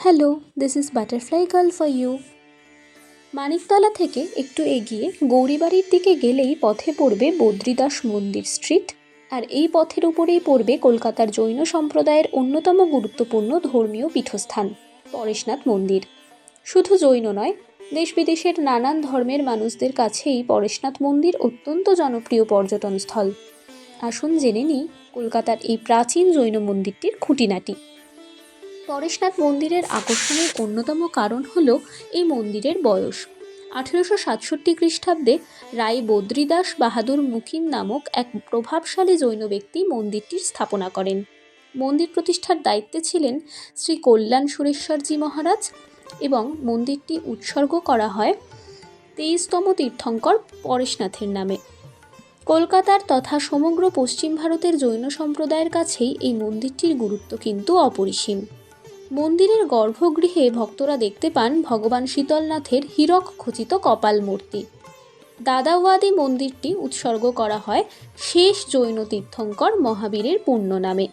Hello, this is butterfly girl for you. Maniktala থেকে একটু এগিয়ে গৌরীবাড়ির দিকে গেলেই পথে পড়বে বদ্রীদাস মন্দির স্ট্রিট, আর এই পথের উপরেই পড়বে কলকাতার জৈন সম্প্রদায়ের অন্যতম গুরুত্বপূর্ণ ধর্মীয় পীঠস্থান পরেশনাথ মন্দির। শুধু জৈন নয়, দেশ বিদেশের নানান ধর্মের মানুষদের কাছেই পরেশনাথ মন্দির অত্যন্ত জনপ্রিয় পর্যটনস্থল। আসুন জেনে নিই কলকাতার এই প্রাচীন জৈন মন্দিরটির খুঁটিনাটি। পরেশনাথ মন্দিরের আকর্ষণের অন্যতম কারণ হল এই মন্দিরের বয়স। 1867 খ্রিস্টাব্দে রায় বদ্রীদাস বাহাদুর মুকিম নামক এক প্রভাবশালী জৈন ব্যক্তি মন্দিরটির স্থাপনা করেন। মন্দির প্রতিষ্ঠার দায়িত্বে ছিলেন শ্রী কল্যাণ সুরেশ্বরজি মহারাজ এবং মন্দিরটি উৎসর্গ করা হয় 23তম তীর্থঙ্কর পরেশনাথের নামে। কলকাতার তথা সমগ্র পশ্চিম ভারতের জৈন সম্প্রদায়ের কাছেই এই মন্দিরটির গুরুত্ব কিন্তু অপরিসীম। মন্দিরের গর্ভগৃহে ভক্তরা দেখতে পান ভগবান শীতলনাথের হীরক খচিত কপাল মূর্তি। দাদাওয়াদি মন্দিরটি উৎসর্গ করা হয় শেষ জৈন তীর্থঙ্কর মহাবীরের পুণ্য নামে।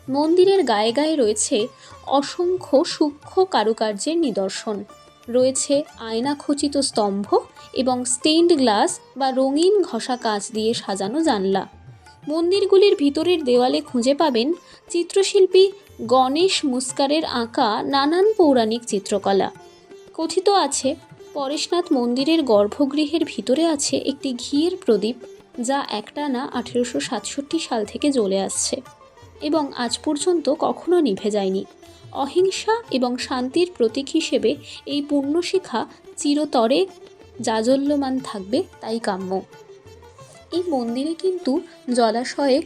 মন্দিরের গায়ে গায়ে রয়েছে অসংখ্য সূক্ষ্ম কারুকার্যের নিদর্শন, রয়েছে আয়না খচিত স্তম্ভ এবং স্টেইনড গ্লাস বা রঙিন ঘষা কাঁচ দিয়ে সাজানো জানলা। মন্দিরগুলির ভিতরের দেওয়ালে খুঁজে পাবেন চিত্রশিল্পী গণেশ মুস্কারের আঁকা নানান পৌরাণিক চিত্রকলা। কথিত আছে পরেশনাথ মন্দিরের গর্ভগৃহের ভিতরে আছে একটি ঘিয়ের প্রদীপ, যা একটানা 1867 সাল থেকে জ্বলে আসছে এবং আজ পর্যন্ত কখনো নিভে যায়নি। অহিংসা এবং শান্তির প্রতীক হিসেবে এই পুণ্যশিখা চিরতরে জাজ্বল্যমান থাকবে, তাই কাম্য। এই মন্দিরে কিন্তু জলাশয়ে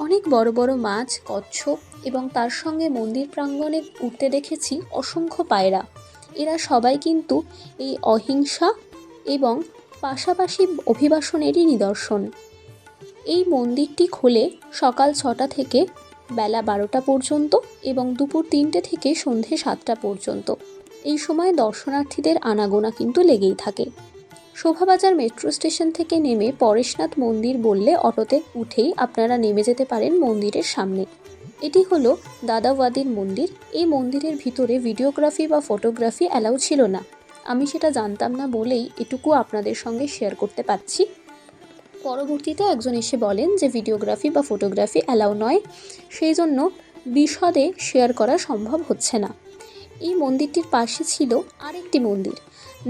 অনেক বড় বড় মাছ, কচ্ছপ এবং তার সঙ্গে মন্দির প্রাঙ্গণে উঠতে দেখেছি অসংখ্য পায়রা। এরা সবাই কিন্তু এই অহিংসা এবং পাশাপাশি অভিবাসনেরই নিদর্শন। এই মন্দিরটি খোলে সকাল 6টা থেকে বেলা 12টা পর্যন্ত এবং দুপুর 3টে থেকে সন্ধে 7টা পর্যন্ত। এই সময় দর্শনার্থীদের আনাগোনা কিন্তু লেগেই থাকে। শোভাবাজার মেট্রো স্টেশন থেকে নেমে পরেশনাথ মন্দির বললে অটোতে উঠেই আপনারা নেমে যেতে পারেন মন্দিরের সামনে। এটি হলো দাদাওয়াদির মন্দির। এই মন্দিরের ভিতরে ভিডিওগ্রাফি বা ফটোগ্রাফি অ্যালাউ ছিল না। আমি সেটা জানতাম না বলেই এটুকু আপনাদের সঙ্গে শেয়ার করতে পারছি। পরবর্তীতে একজন এসে বলেন যে ভিডিওগ্রাফি বা ফটোগ্রাফি অ্যালাউ নয়, সেই জন্য বিশদে শেয়ার করা সম্ভব হচ্ছে না। এই মন্দিরটির পাশে ছিল আরেকটি মন্দির,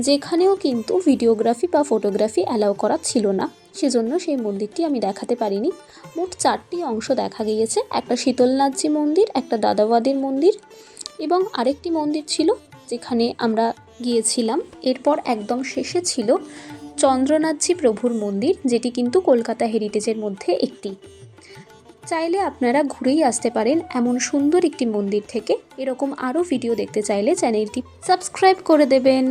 যেখানেও কিন্তু ভিডিওগ্রাফি বা ফটোগ্রাফি অ্যালাউ করা ছিল না, সেজন্য সেই মন্দিরটি আমি দেখাতে পারিনি। মোট 4টি অংশ দেখা গিয়েছে, একটা শীতলনাথজি মন্দির, একটা দাদাওয়াদির মন্দির এবং আরেকটি মন্দির ছিল যেখানে আমরা গিয়েছিলাম। এরপর একদম শেষে ছিল চন্দ্রনাথজি প্রভুর মন্দির, যেটি কিন্তু কলকাতা হেরিটেজের মধ্যে একটি। চাইলে আপনারা ঘুরেই আসতে পারেন এমন সুন্দর একটি মন্দির থেকে। এরকম আরও ভিডিও দেখতে চাইলে চ্যানেলটি সাবস্ক্রাইব করে দেবেন।